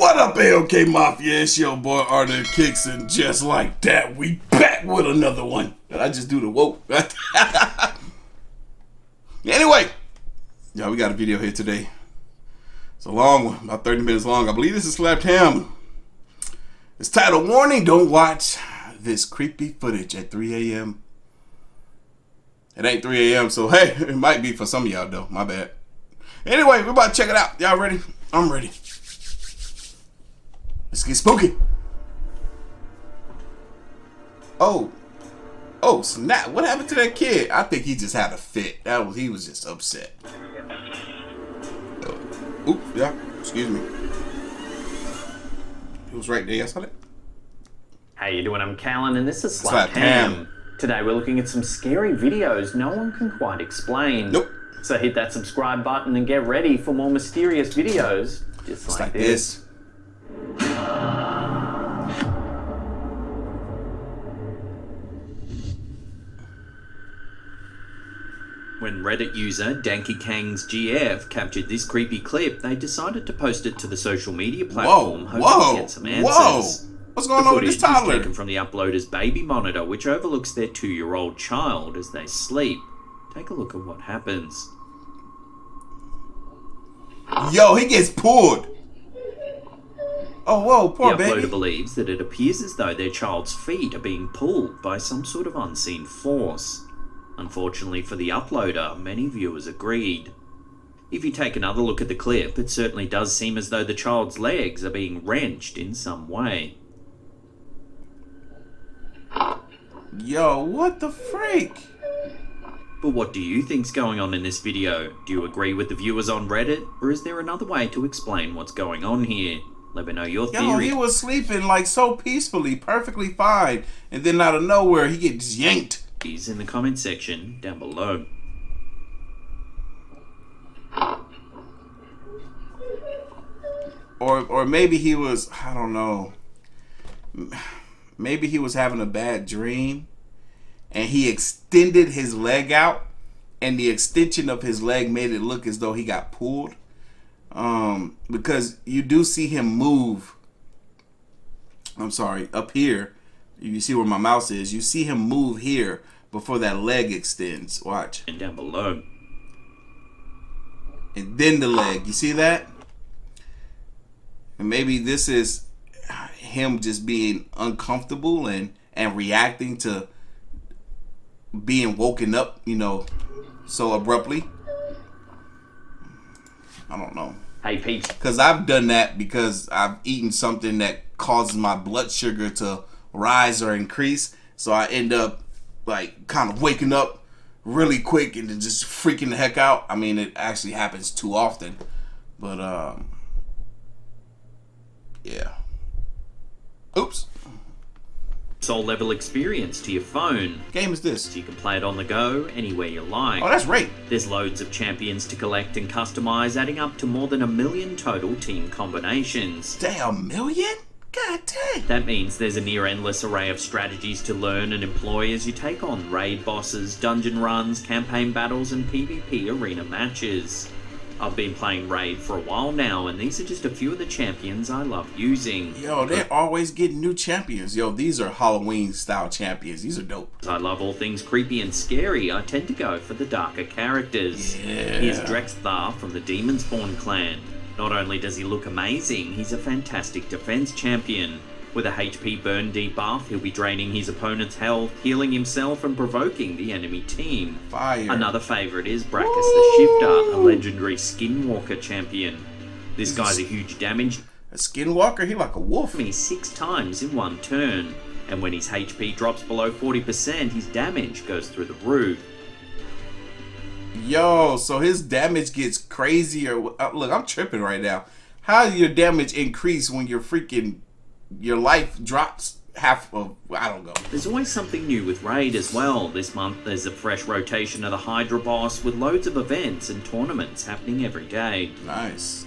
What up, AOK Mafia? It's your boy Artofkickz, and just like that, we back with another one. I just do the whoa. Anyway, y'all, we got a video here today. It's a long one, about 30 minutes long. I believe this is Slapped Ham. It's titled, Warning, Don't Watch This Creepy Footage at 3 a.m. It ain't 3 a.m., so hey, it might be for some of y'all though. My bad. Anyway, we're about to check it out. Y'all ready? I'm ready. Let's get spooky. Oh snap! What happened to that kid? I think he just had a fit. He was just upset. Oops, yeah. Excuse me. He was right there. You saw that? How you doing? I'm Callan, and this is Slapped Ham. Today we're looking at some scary videos no one can quite explain. Nope. So hit that subscribe button and get ready for more mysterious videos just like this. When Reddit user DankyKangsGF captured this creepy clip, they decided to post it to the social media platform, hoping to get some answers. What's going on with this toddler? The footage is taken from the uploader's baby monitor, which overlooks their 2-year-old child as they sleep. Take a look at what happens. Yo, he gets pulled. Oh, whoa, poor baby. The uploader believes that it appears as though their child's feet are being pulled by some sort of unseen force. Unfortunately for the uploader, many viewers agreed. If you take another look at the clip, it certainly does seem as though the child's legs are being wrenched in some way. Yo, what the freak? But what do you think's going on in this video? Do you agree with the viewers on Reddit? Or is there another way to explain what's going on here? Let me know your theory. Yo, he was sleeping like so peacefully, perfectly fine. And then out of nowhere, he gets yanked. In the comment section down below. Or maybe he was, I don't know. Maybe he was having a bad dream and he extended his leg out, and the extension of his leg made it look as though he got pulled. Because you do see him move. I'm sorry, up here. You see where my mouse is. You see him move here before that leg extends. Watch. And down below. And then the leg. You see that? And maybe this is him just being uncomfortable and reacting to being woken up, you know, so abruptly. I don't know. Hey, Pete. Because I've done that because I've eaten something that causes my blood sugar to rise or increase. So I end up like kind of waking up really quick and then just freaking the heck out. I mean, it actually happens too often. But yeah. Oops. Soul level experience to your phone. What game is this? So you can play it on the go, anywhere you like. Oh, that's right. There's loads of champions to collect and customize, adding up to more than 1 million total team combinations. Damn, 1 million? God dang. That means there's a near endless array of strategies to learn and employ as you take on raid bosses, dungeon runs, campaign battles, and PvP arena matches. I've been playing Raid for a while now, and these are just a few of the champions I love using. Yo, they're always getting new champions. Yo, these are Halloween-style champions. These are dope. As I love all things creepy and scary, I tend to go for the darker characters. Yeah. Here's Drexthar from the Demonspawn clan. Not only does he look amazing, he's a fantastic defense champion. With a HP burn debuff, he'll be draining his opponent's health, healing himself, and provoking the enemy team. Fire. Another favourite is Brackus the Shifter, a legendary Skinwalker champion. This guy's a huge damage. A Skinwalker? He like a wolf. Me 6 times in one turn. And when his HP drops below 40%, his damage goes through the roof. Yo, so his damage gets crazier. Look, I'm tripping right now. How does your damage increase when your life drops half of, I don't know. There's always something new with Raid as well. This month there's a fresh rotation of the Hydra boss with loads of events and tournaments happening every day. Nice.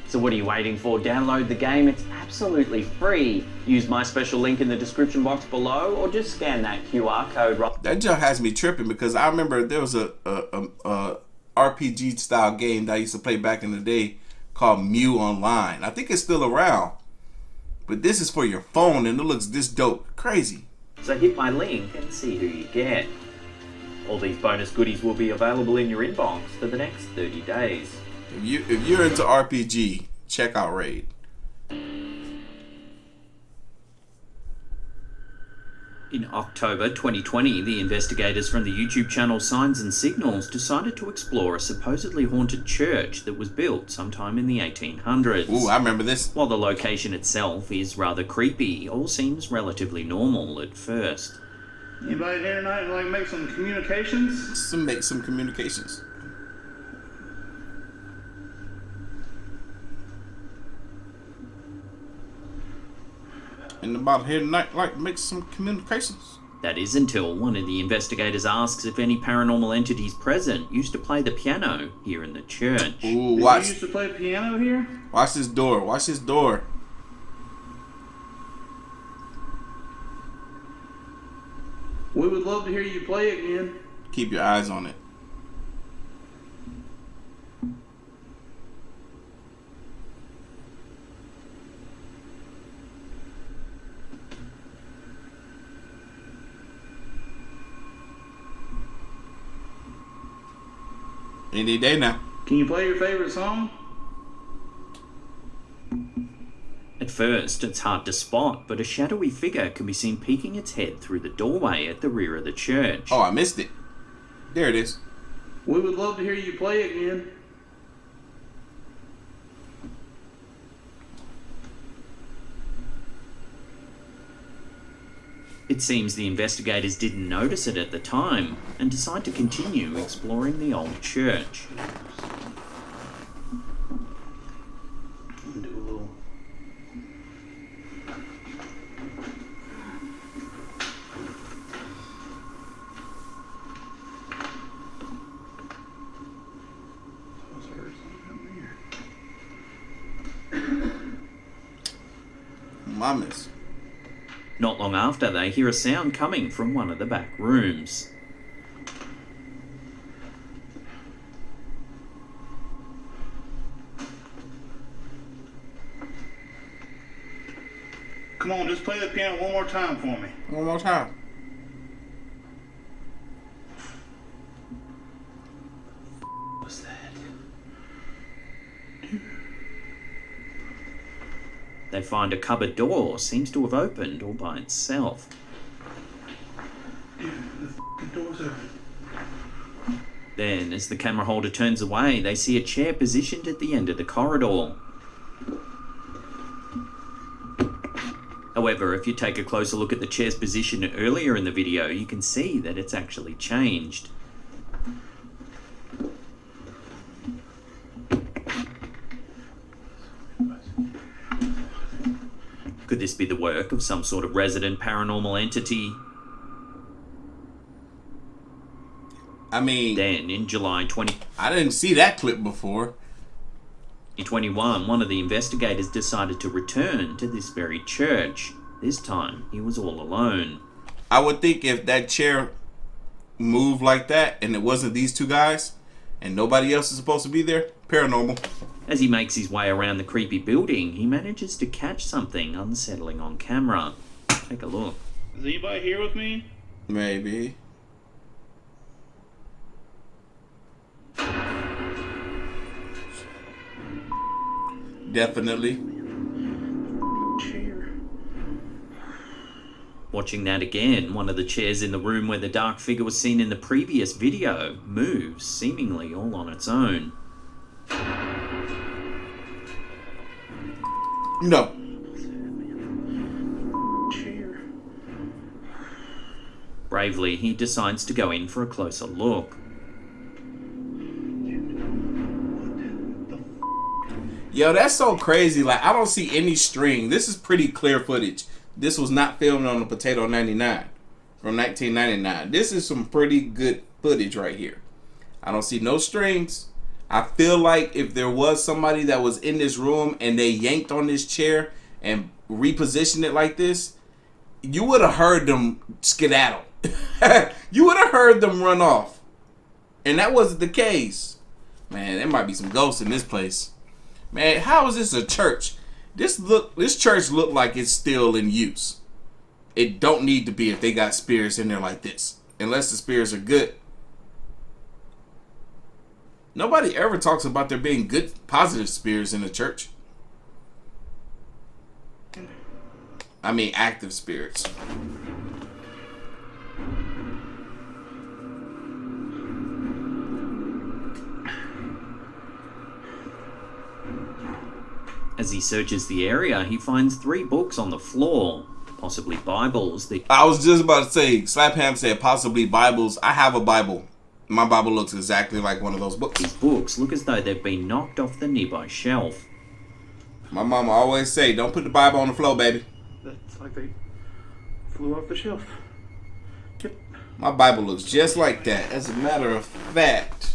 So what are you waiting for? Download the game, it's absolutely free. Use my special link in the description box below or just scan that QR code. That just has me tripping because I remember there was a RPG style game that I used to play back in the day called Mew Online. I think it's still around. But this is for your phone and it looks this dope. Crazy. So hit my link and see who you get. All these bonus goodies will be available in your inbox for the next 30 days. If you're into RPG, check out Raid. In October 2020, the investigators from the YouTube channel Signs and Signals decided to explore a supposedly haunted church that was built sometime in the 1800s. Ooh, I remember this. While the location itself is rather creepy, all seems relatively normal at first. Anybody here tonight like make some communications? Make some communications. And about here tonight, like make some communications. That is until one of the investigators asks if any paranormal entities present used to play the piano here in the church. Ooh, Did watch. you used to play piano here? Watch this door. Watch this door. We would love to hear you play again. Keep your eyes on it. Any day now. Can you play your favorite song? At first, it's hard to spot, but a shadowy figure can be seen peeking its head through the doorway at the rear of the church. Oh, I missed it. There it is. We would love to hear you play again. It seems the investigators didn't notice it at the time and decide to continue exploring the old church. Do a little. Mamas. Not long after, they hear a sound coming from one of the back rooms. Come on, just play the piano one more time for me. One more time. What's that? They find a cupboard door seems to have opened all by itself. Dude, the door's open. Then, as the camera holder turns away, they see a chair positioned at the end of the corridor. However, if you take a closer look at the chair's position earlier in the video, you can see that it's actually changed. Could this be the work of some sort of resident paranormal entity? I mean, Then, in July I didn't see that clip before. 2021, one of the investigators decided to return to this very church. This time, he was all alone. I would think if that chair moved like that and it wasn't these two guys and nobody else is supposed to be there, paranormal. As he makes his way around the creepy building, he manages to catch something unsettling on camera. Take a look. Is anybody here with me? Maybe. Definitely. Chair. Watching that again, one of the chairs in the room where the dark figure was seen in the previous video moves, seemingly all on its own. No. Chair. Bravely, he decides to go in for a closer look. Yo, that's so crazy. Like, I don't see any string. This is pretty clear footage. This was not filmed on the Potato 99 from 1999. This is some pretty good footage right here. I don't see no strings. I feel like if there was somebody that was in this room and they yanked on this chair and repositioned it like this, you would have heard them skedaddle. You would have heard them run off. And that wasn't the case. Man, there might be some ghosts in this place. Man, how is this a church? This church look like it's still in use. It don't need to be if they got spirits in there like this. Unless the spirits are good. Nobody ever talks about there being good, positive spirits in the church. I mean, active spirits. As he searches the area, he finds 3 books on the floor, possibly Bibles. I was just about to say, Slapham said possibly Bibles. I have a Bible. My Bible looks exactly like one of those books. These books look as though they've been knocked off the nearby shelf. My mama always say, don't put the Bible on the floor, baby. That's like they flew off the shelf. Yep. My Bible looks just like that. As a matter of fact.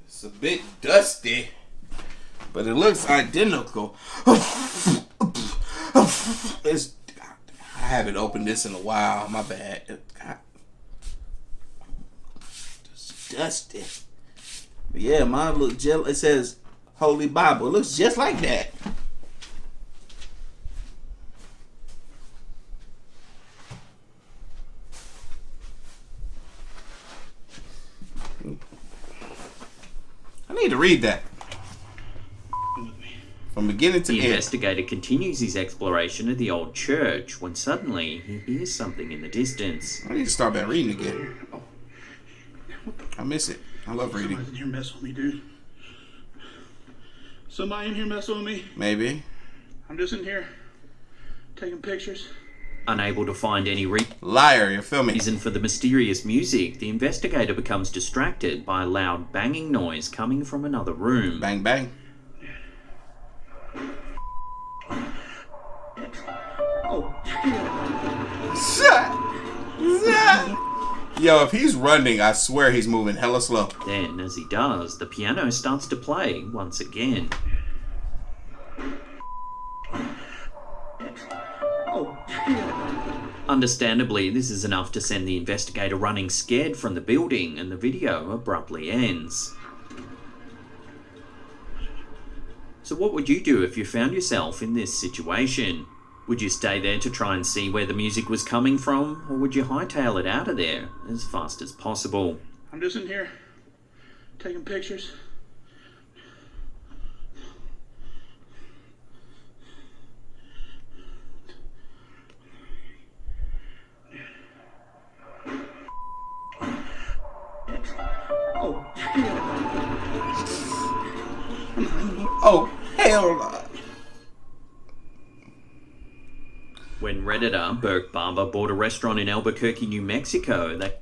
It's a bit dusty, but it looks identical. I haven't opened this in a while. My bad. It's dusty. But yeah, mine look just. It says Holy Bible. It looks just like that. I need to read that. From beginning to end. The end. investigator continues his exploration of the old church when suddenly he hears something in the distance. I need to start back reading again. I miss it. I love reading. Somebody's in here messing with me, dude. Somebody in here messing with me. Maybe. I'm just in here taking pictures. Unable to find any Liar, you feel me? reason for the mysterious music, the investigator becomes distracted by a loud banging noise coming from another room. Bang, bang. Oh, Yo, if he's running, I swear he's moving hella slow. Then, as he does, the piano starts to play once again. Understandably, this is enough to send the investigator running scared from the building, and the video abruptly ends. So what would you do if you found yourself in this situation? Would you stay there to try and see where the music was coming from, or would you hightail it out of there as fast as possible? I'm just in here taking pictures. Oh, hell no. When Redditor Burke Barber bought a restaurant in Albuquerque, New Mexico, they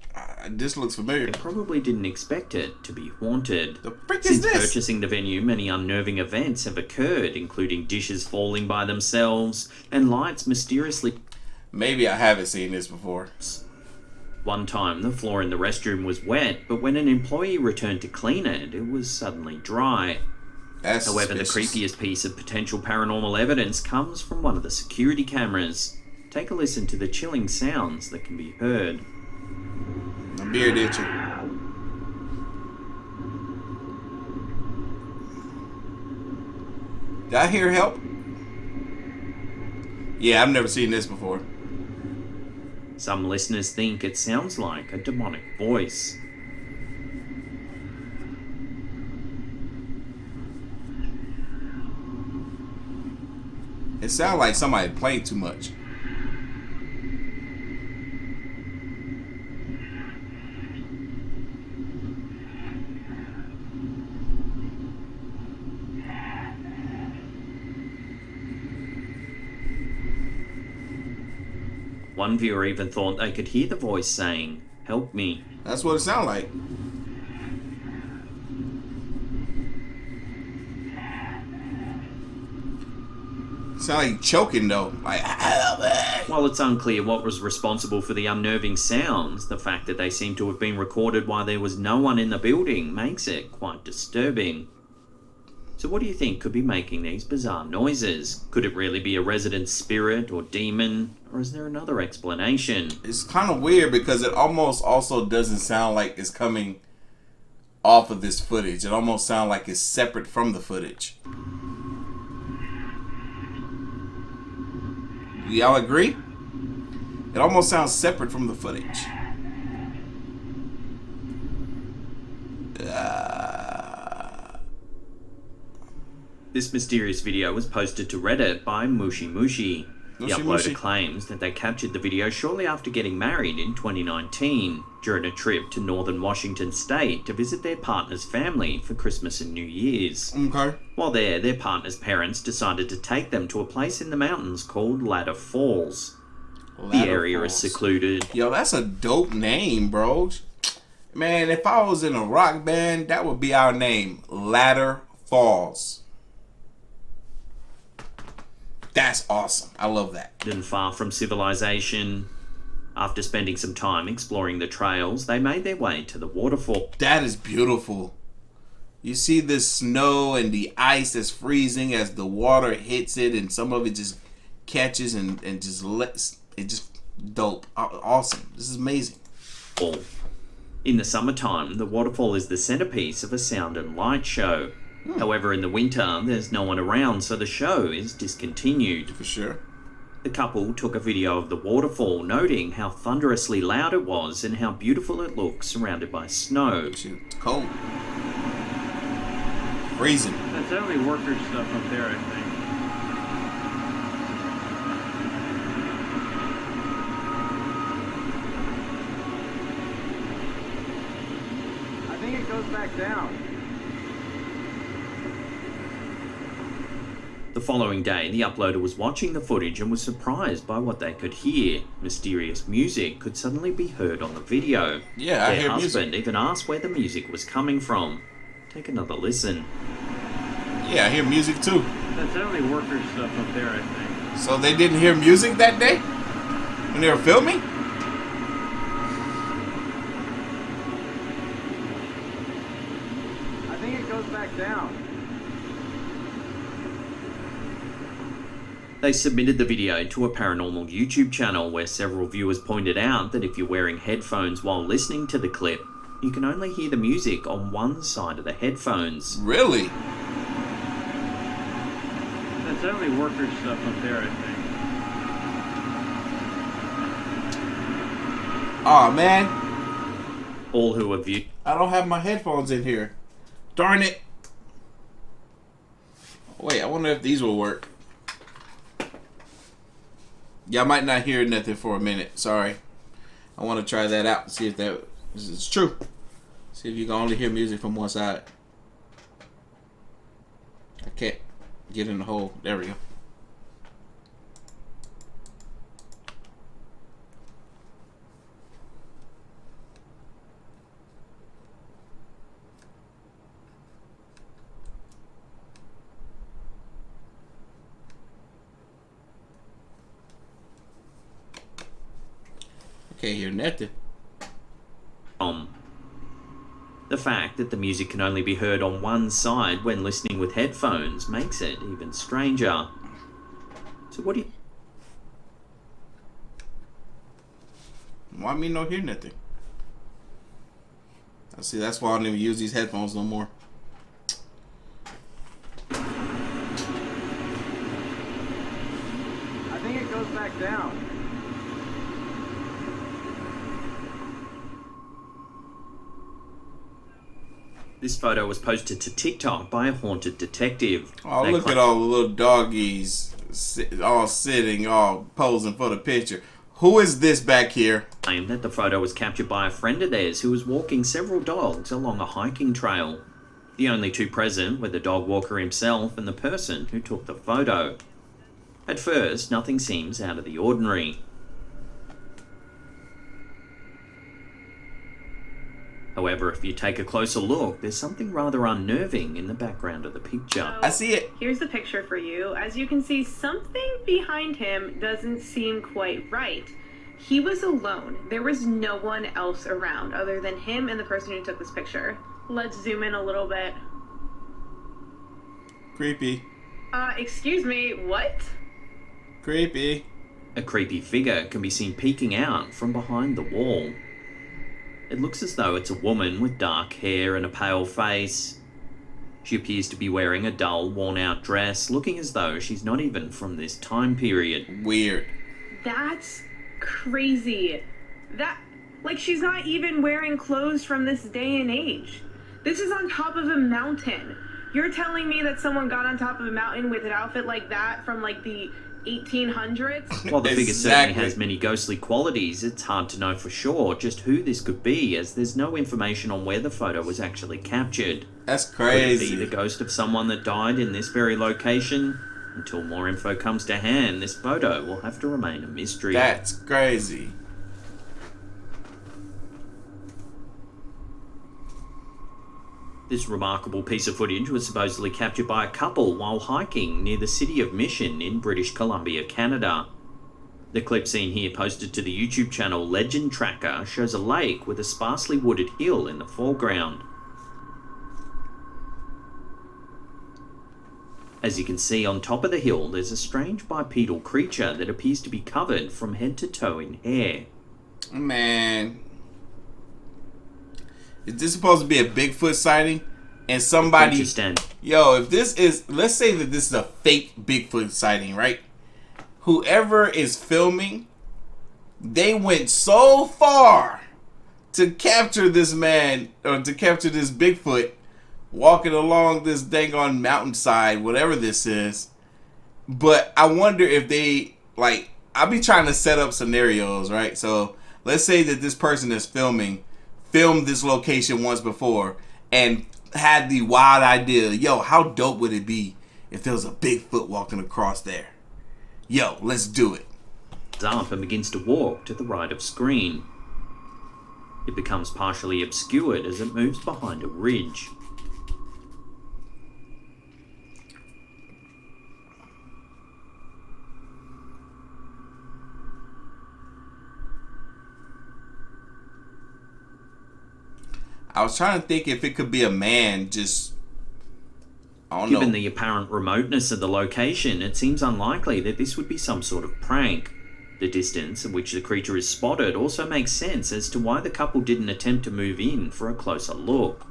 This looks familiar. probably didn't expect it to be haunted. The frick is Since this? purchasing the venue, many unnerving events have occurred, including dishes falling by themselves and lights mysteriously. Maybe I haven't seen this before. One time, the floor in the restroom was wet, but when an employee returned to clean it, it was suddenly dry. That's However, suspicious. the creepiest piece of potential paranormal evidence comes from one of the security cameras. Take a listen to the chilling sounds that can be heard. My beard itching. Did I hear help? Yeah, I've never seen this before. Some listeners think it sounds like a demonic voice. It sounds like somebody played too much. One viewer even thought they could hear the voice saying, "Help me." That's what it sounds like. Sound like choking though. Like, While it's unclear what was responsible for the unnerving sounds, the fact that they seem to have been recorded while there was no one in the building makes it quite disturbing. So what do you think could be making these bizarre noises? Could it really be a resident spirit or demon? Or is there another explanation? It's kind of weird because it almost also doesn't sound like it's coming off of this footage. It almost sounds like it's separate from the footage. Do y'all agree? It almost sounds separate from the footage. This mysterious video was posted to Reddit by Mushi Mushi. The uploader claims that they captured the video shortly after getting married in 2019 during a trip to northern Washington state to visit their partner's family for Christmas and New Year's. Okay. While there, their partner's parents decided to take them to a place in the mountains called Ladder Falls. The area is secluded. Yo, that's a dope name, bro. Man, if I was in a rock band, that would be our name. Ladder Falls. That's awesome. I love that. And far from civilization, after spending some time exploring the trails, they made their way to the waterfall. That is beautiful. You see the snow and the ice that's freezing as the water hits it, and some of it just catches and just lets it just dope. Awesome. This is amazing. In the summertime, the waterfall is the centerpiece of a sound and light show. However, in the winter, there's no one around, so the show is discontinued. For sure. The couple took a video of the waterfall, noting how thunderously loud it was and how beautiful it looks surrounded by snow. Shoot, it's cold. Freezing. That's only worker stuff up there, I think. I think it goes back down. The following day, the uploader was watching the footage and was surprised by what they could hear. Mysterious music could suddenly be heard on the video. Yeah, I hear music. Their husband even asked where the music was coming from. Take another listen. Yeah, I hear music too. That's only worker stuff up there, I think. So they didn't hear music that day? When they were filming? I think it goes back down. They submitted the video to a paranormal YouTube channel where several viewers pointed out that if you're wearing headphones while listening to the clip, you can only hear the music on one side of the headphones. Really? That's only worker stuff up there, I think. Aw, man. All who are viewed. I don't have my headphones in here. Darn it. Wait, I wonder if these will work. Y'all might not hear nothing for a minute. Sorry. I want to try that out and see if that is true. See if you can only hear music from one side. I can't get in the hole. There we go. Can't hear nothing. The fact that the music can only be heard on one side when listening with headphones makes it even stranger. So what do you... Why me no hear nothing? I see, that's why I don't even use these headphones no more. I think it goes back down. This photo was posted to TikTok by a haunted detective. Oh, look at all the little doggies all sitting, all posing for the picture. Who is this back here? Claimed that the photo was captured by a friend of theirs who was walking several dogs along a hiking trail. The only two present were the dog walker himself and the person who took the photo. At first, nothing seems out of the ordinary. However, if you take a closer look, there's something rather unnerving in the background of the picture. I see it. Here's the picture for you. As you can see, something behind him doesn't seem quite right. He was alone. There was no one else around other than him and the person who took this picture. Let's zoom in a little bit. Creepy. Excuse me, what? Creepy. A creepy figure can be seen peeking out from behind the wall. It looks as though it's a woman with dark hair and a pale face. She appears to be wearing a dull, worn-out dress, looking as though she's not even from this time period. Weird. That's crazy. Like, she's not even wearing clothes from this day and age. This is on top of a mountain. You're telling me that someone got on top of a mountain with an outfit like that from, like, the 1800s? While the figure certainly has many ghostly qualities, it's hard to know for sure just who this could be, as there's no information on where the photo was actually captured. That's crazy. Could it be the ghost of someone that died in this very location? Until more info comes to hand, this photo will have to remain a mystery. That's crazy. This remarkable piece of footage was supposedly captured by a couple while hiking near the city of Mission in British Columbia, Canada. The clip seen here, posted to the YouTube channel Legend Tracker, shows a lake with a sparsely wooded hill in the foreground. As you can see, on top of the hill, there's a strange bipedal creature that appears to be covered from head to toe in hair. Man. Is this supposed to be a Bigfoot sighting? And somebody... Yo, if this is... Let's say that this is a fake Bigfoot sighting, right? Whoever is filming, they went so far to capture this man, or to capture this Bigfoot walking along this dang on mountainside, whatever this is. But I wonder if they... Like, I'll be trying to set up scenarios, right? So, let's say that this person is filmed this location once before and had the wild idea, yo, how dope would it be if there was a Bigfoot walking across there? Yo, let's do it. Up and begins to walk to the right of screen. It becomes partially obscured as it moves behind a ridge. I was trying to think if it could be a man just... I don't know. Given the apparent remoteness of the location, it seems unlikely that this would be some sort of prank. The distance at which the creature is spotted also makes sense as to why the couple didn't attempt to move in for a closer look.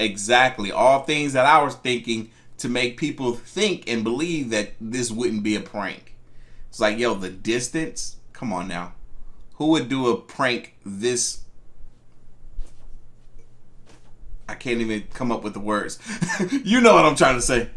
Exactly. All things that I was thinking to make people think and believe that this wouldn't be a prank. It's like, yo, the distance? Come on now. Who would do a prank this... I can't even come up with the words. You know what I'm trying to say.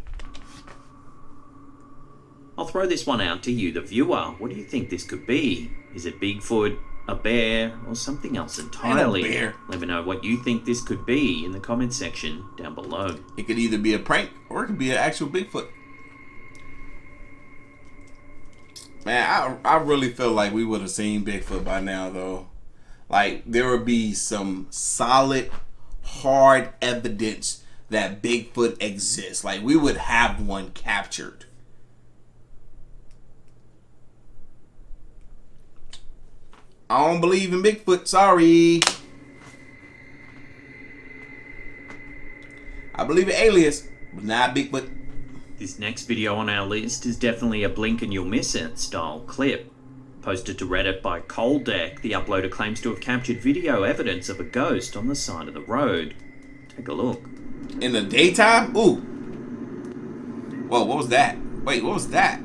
I'll throw this one out to you, the viewer. What do you think this could be? Is it Bigfoot, a bear, or something else entirely? And a bear. Let me know what you think this could be in the comment section down below. It could either be a prank or it could be an actual Bigfoot. Man, I really feel like we would have seen Bigfoot by now, though. Like, there would be some solid... hard evidence that Bigfoot exists. Like, we would have one captured. I don't believe in Bigfoot, sorry. I believe in aliens, but not Bigfoot. This next video on our list is definitely a blink and you'll miss it style clip. Posted to Reddit by Coaldeck, the uploader claims to have captured video evidence of a ghost on the side of the road. Take a look. In the daytime? Ooh. Whoa, what was that? Wait, what was that?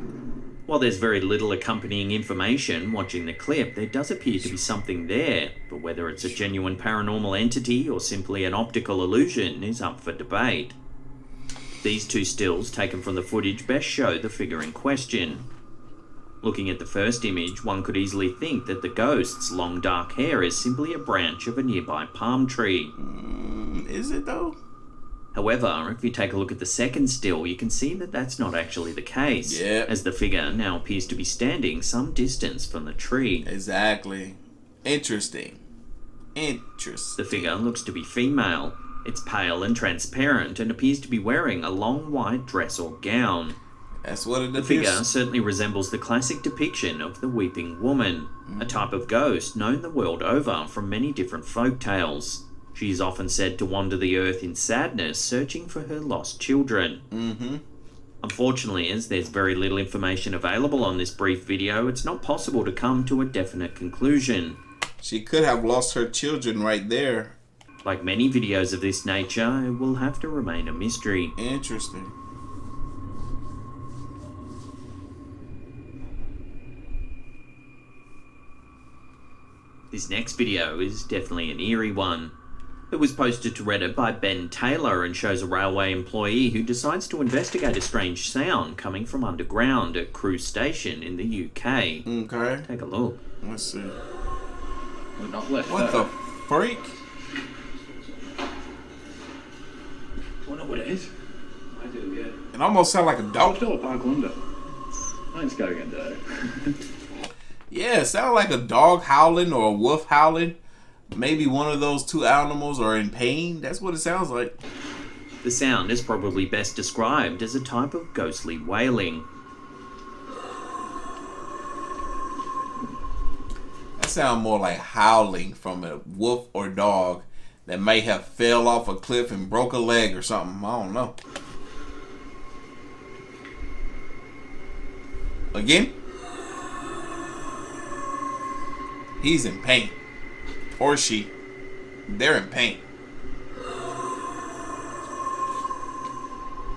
While there's very little accompanying information watching the clip, there does appear to be something there, but whether it's a genuine paranormal entity or simply an optical illusion is up for debate. These two stills taken from the footage best show the figure in question. Looking at the first image, one could easily think that the ghost's long dark hair is simply a branch of a nearby palm tree. Is it though? However, if you take a look at the second still, you can see that that's not actually the case, as the figure now appears to be standing some distance from the tree. Exactly. Interesting. The figure looks to be female. It's pale and transparent and appears to be wearing a long white dress or gown. That's what it appears. The figure certainly resembles the classic depiction of the Weeping Woman, a type of ghost known the world over from many different folk tales. She is often said to wander the earth in sadness, searching for her lost children. Unfortunately, as there's very little information available on this brief video, it's not possible to come to a definite conclusion. She could have lost her children right there. Like many videos of this nature, it will have to remain a mystery. Interesting. This next video is definitely an eerie one. It was posted to Reddit by Ben Taylor and shows a railway employee who decides to investigate a strange sound coming from underground at Crewe Station in the UK. Okay. Take a look. Let's see. We're not left. What the freak? Don't know what it is. I do, yeah. It almost sounds like a dog. Still a park window. Mine's going in there. Yeah, it sounds like a dog howling or a wolf howling. Maybe one of those two animals are in pain. That's what it sounds like. The sound is probably best described as a type of ghostly wailing. That sounds more like howling from a wolf or dog that may have fell off a cliff and broke a leg or something. I don't know. Again? He's in pain. Or she. They're in pain.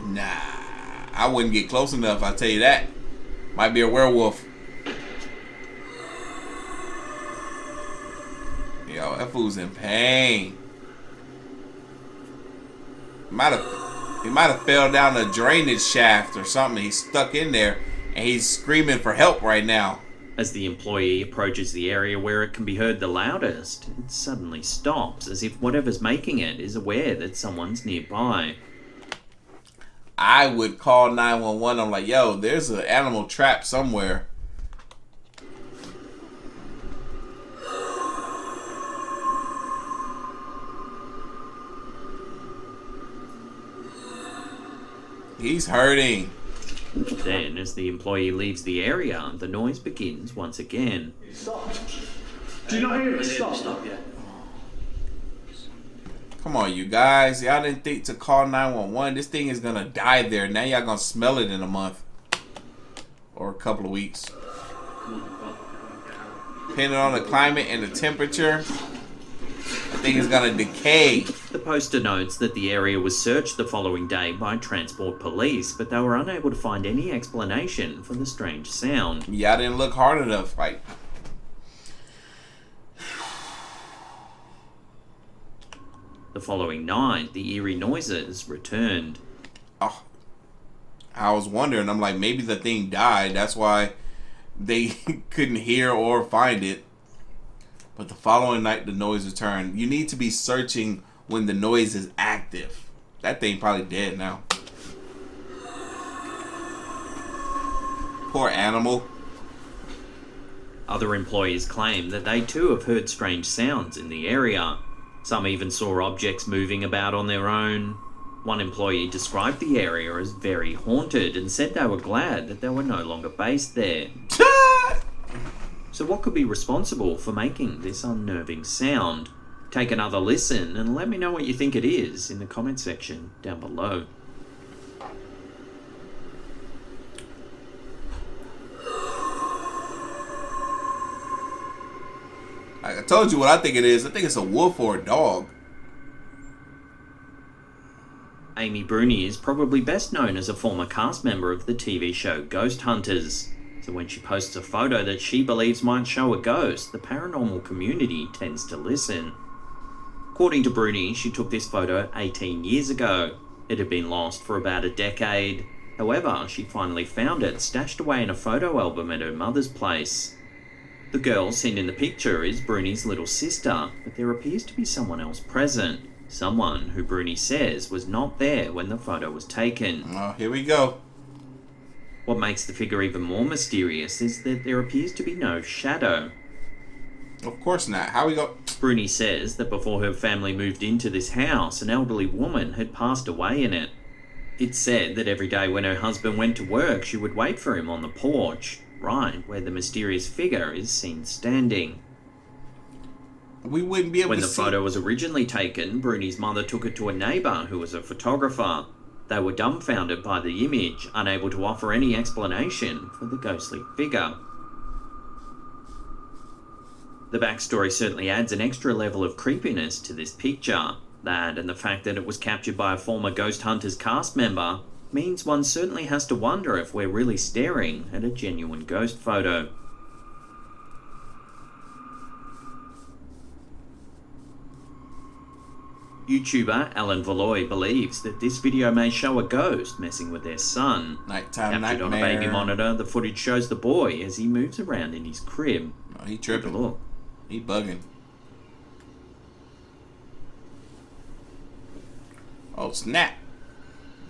Nah. I wouldn't get close enough, I'll tell you that. Might be a werewolf. Yo, that fool's in pain. He might have fell down a drainage shaft or something. He's stuck in there and he's screaming for help right now. As the employee approaches the area where it can be heard the loudest, it suddenly stops, as if whatever's making it is aware that someone's nearby. I would call 911. I'm like, yo, there's an animal trapped somewhere. He's hurting. Then, as the employee leaves the area, the noise begins once again. Stop. Do you not hear it? Stop. Yeah. Come on, you guys. Y'all didn't think to call 911. This thing is going to die there. Now y'all going to smell it in a month. Or a couple of weeks. Depending on the climate and the temperature, the thing is going to decay. The poster notes that the area was searched the following day by transport police, but they were unable to find any explanation for the strange sound. Y'all didn't look hard enough. Like, The following night, the eerie noises returned. oh, I was wondering. I'm like, maybe the thing died. That's why they couldn't hear or find it. But the following night, the noise returned. You need to be searching when the noise is active. That thing probably dead now. Poor animal. Other employees claim that they too have heard strange sounds in the area. Some even saw objects moving about on their own. One employee described the area as very haunted and said they were glad that they were no longer based there. So what could be responsible for making this unnerving sound? Take another listen and let me know what you think it is in the comment section down below. I told you what I think it is. I think it's a wolf or a dog. Amy Bruni is probably best known as a former cast member of the TV show Ghost Hunters. So when she posts a photo that she believes might show a ghost, the paranormal community tends to listen. According to Bruni, she took this photo 18 years ago. It had been lost for about a decade. However, she finally found it stashed away in a photo album at her mother's place. The girl seen in the picture is Bruni's little sister, but there appears to be someone else present. Someone who Bruni says was not there when the photo was taken. Oh, here we go. What makes the figure even more mysterious is that there appears to be no shadow. Of course not. How we go? Bruni says that before her family moved into this house, an elderly woman had passed away in it. It's said that every day when her husband went to work, she would wait for him on the porch, right where the mysterious figure is seen standing. Okay. Well, I told you what I think it is. I think it's a wolf or a dog. Amy Bruni is probably best known as a former cast member of the TV show Ghost Hunters. So when she posts a photo that she believes might show a ghost, the paranormal community tends to listen. According to Bruni, she took this photo 18 years ago. It had been lost for about a decade. However, she finally found it stashed away in a photo album at her mother's place. The girl seen in the picture is Bruni's little sister, but there appears to be someone else present. What makes the figure even more mysterious is that there appears to be no shadow. Oh, here we go. We wouldn't be able When to the see. photo was originally taken, Bruni's mother took it to a neighbour who was a photographer. They were dumbfounded by the image, unable to offer any explanation for the ghostly figure. The backstory certainly adds an extra level of creepiness to this picture. That, and the fact that it was captured by a former Ghost Hunters cast member, means one certainly has to wonder if we're really staring at a genuine ghost photo. YouTuber Alan Valoy believes that this video may show a ghost messing with their son. Nighttime Captured on a nightmare. baby monitor, the footage shows the boy as he moves around in his crib. Oh, he Take a tripping. look. He bugging. Oh, snap.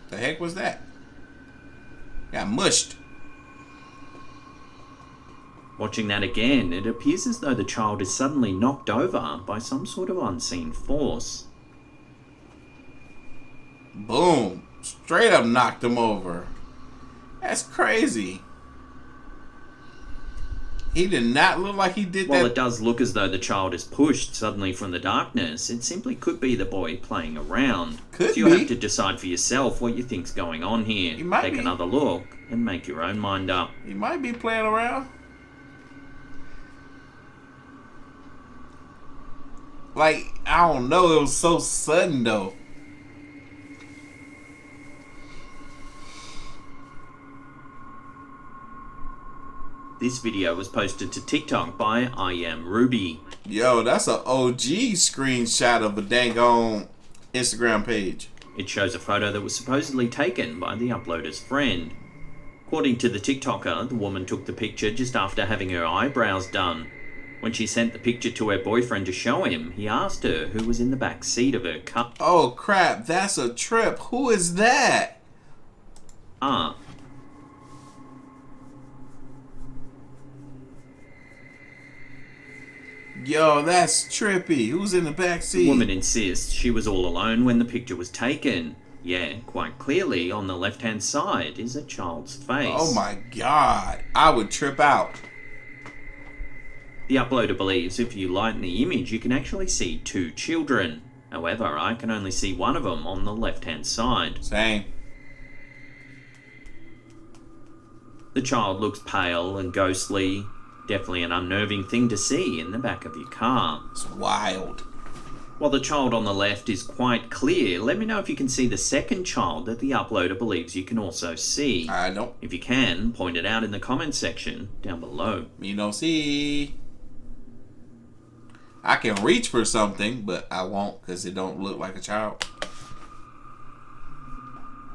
The heck was that? Got mushed. Watching that again, it appears as though the child is suddenly knocked over by some sort of unseen force. Boom. Straight up knocked him over. That's crazy. He did not look like he did While that. it does look as though the child is pushed suddenly from the darkness, it simply could be the boy playing around. Could so you'll be. have to decide for yourself what you think's going on here. He might Take be. another look and make your own mind up. He might be playing around. Like, I don't know. It was so sudden, though. This video was posted to TikTok by I Am Ruby. Yo, that's an OG screenshot of a dang on Instagram page. It shows a photo that was supposedly taken by the uploader's friend. According to the TikToker, the woman took the picture just after having her eyebrows done. When she sent the picture to her boyfriend to show him, he asked her who was in the back seat of her car. Oh, crap. That's a trip. Who is that? Yo, that's trippy. Who's in the back The seat? woman insists she was all alone when the picture was taken. Yeah, quite clearly on the left-hand side is a child's face. Oh my god. I would trip out. The uploader believes if you lighten the image, you can actually see two children. However, I can only see one of them on the left-hand side. Same. The child looks pale and ghostly. Definitely an unnerving thing to see in the back of your car. It's wild. While the child on the left is quite clear, let me know if you can see the second child that the uploader believes you can also see. I don't. If you can, point it out in the comments section down below. Me no see. I can reach for something, but I won't because it don't look like a child.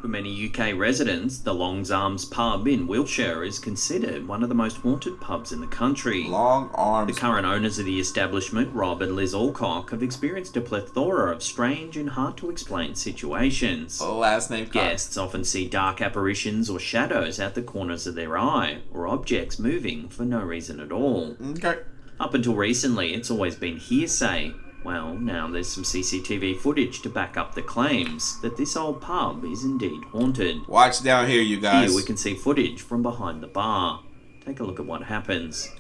For many UK residents, the Long's Arms pub in Wiltshire is considered one of the most haunted pubs in the country. Long The arms. current owners of the establishment, Rob and Liz Alcock, have experienced a plethora of strange and hard-to-explain situations. Last name. Guests often see dark apparitions or shadows out the corners of their eye, or objects moving for no reason at all. Okay. Up until recently, it's always been hearsay. Well, now there's some CCTV footage to back up the claims that this old pub is indeed haunted. Watch down here, you guys. Here we can see footage from behind the bar. Take a look at what happens.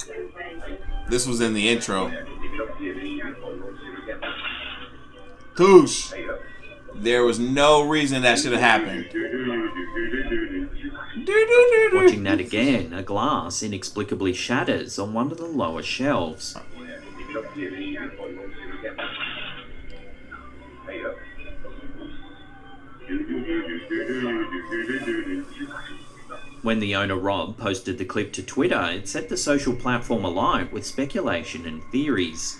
This was in the intro. Touche. There was no reason that should have happened. Watching that again, a glass inexplicably shatters on one of the lower shelves. When the owner Rob posted the clip to Twitter, it set the social platform alight with speculation and theories.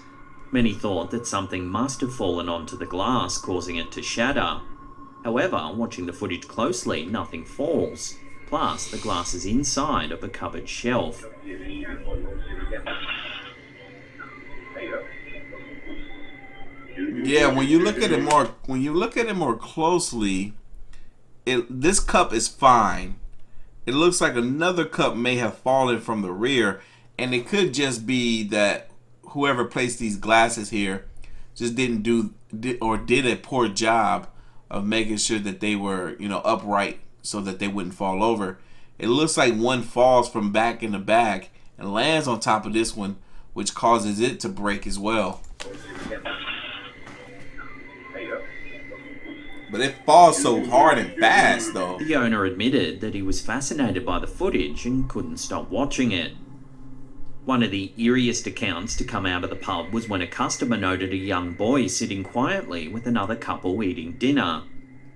Many thought that something must have fallen onto the glass, causing it to shatter. However, watching the footage closely, nothing falls. Plus, the glass is inside of a cupboard shelf. Yeah, when you look at it more closely, this cup is fine. It looks like another cup may have fallen from the rear, and it could just be that whoever placed these glasses here just did a poor job of making sure that they were, upright so that they wouldn't fall over. It looks like one falls from back in the back and lands on top of this one, which causes it to break as well. But it falls so hard and fast, though. The owner admitted that he was fascinated by the footage and couldn't stop watching it. One of the eeriest accounts to come out of the pub was when a customer noted a young boy sitting quietly with another couple eating dinner.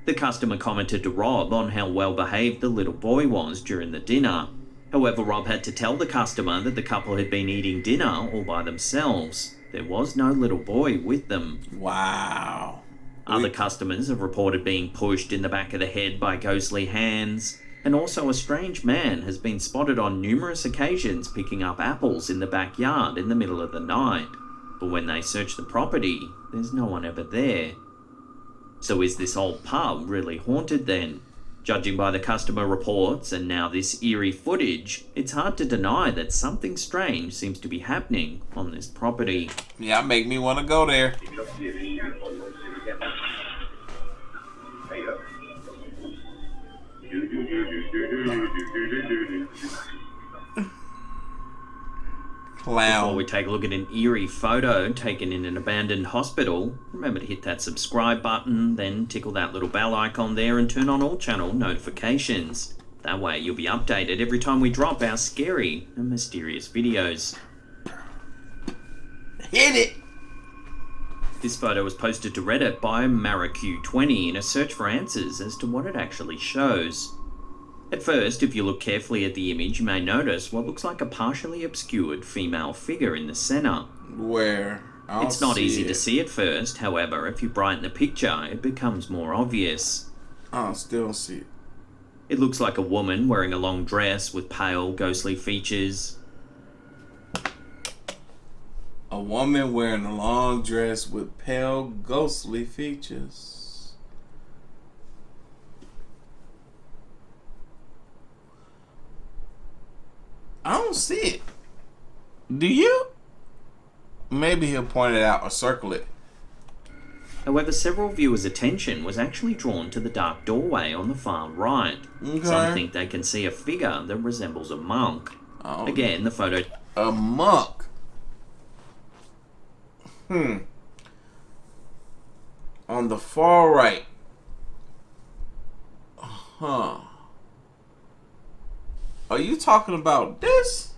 The customer commented to Rob on how well behaved the little boy was during the dinner. However, Rob had to tell the customer that the couple had been eating dinner all by themselves. There was no little boy with them. Wow. Other customers have reported being pushed in the back of the head by ghostly hands, and also a strange man has been spotted on numerous occasions picking up apples in the backyard in the middle of the night. But when they search the property, there's no one ever there. So is this old pub really haunted then? Judging by the customer reports and now this eerie footage, it's hard to deny that something strange seems to be happening on this property. Yeah, make me want to go there. Clown. Before we take a look at an eerie photo taken in an abandoned hospital, remember to hit that subscribe button, then tickle that little bell icon there and turn on all channel notifications. That way you'll be updated every time we drop our scary and mysterious videos. Hit it! This photo was posted to Reddit by Maracu20 in a search for answers as to what it actually shows. At first, if you look carefully at the image, you may notice what looks like a partially obscured female figure in the center. Where? It's not easy to see at first, however, if you brighten the picture, it becomes more obvious. I still don't see it. It looks like a woman wearing a long dress with pale, ghostly features. A woman wearing a long dress with pale, ghostly features. I don't see it. Do you? Maybe he'll point it out or circle it. However, several viewers' attention was actually drawn to the dark doorway on the far right. Okay. Some think they can see a figure that resembles a monk. Oh. Again, the photo... A monk. On the far right. Huh. Are you talking about this?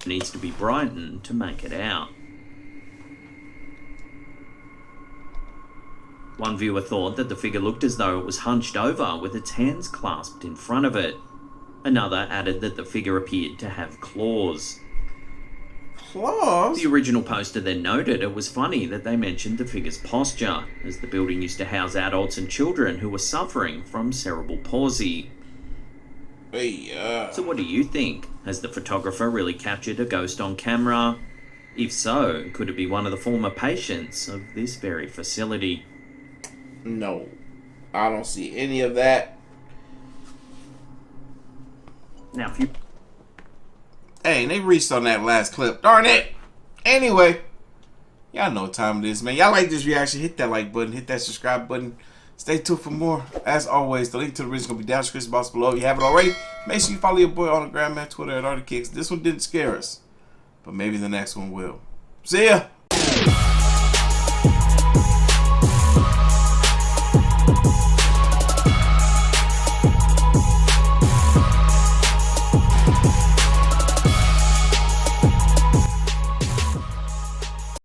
needs to be brightened to make it out. One viewer thought that the figure looked as though it was hunched over with its hands clasped in front of it. Another added that the figure appeared to have claws. Claws? The original poster then noted it was funny that they mentioned the figure's posture, as the building used to house adults and children who were suffering from cerebral palsy. So what do you think? Has the photographer really captured a ghost on camera? If so, could it be one of the former patients of this very facility? No, I don't see any of that. Now, if you... Hey, they reached on that last clip. Darn it! Anyway, y'all know what time it is, man. Y'all like this reaction, hit that like button, hit that subscribe button. Stay tuned for more. As always, the link to the video is going to be down in the description box below. If you haven't already, make sure you follow your boy on the gram and Twitter at Artofkickz. This one didn't scare us, but maybe the next one will. See ya!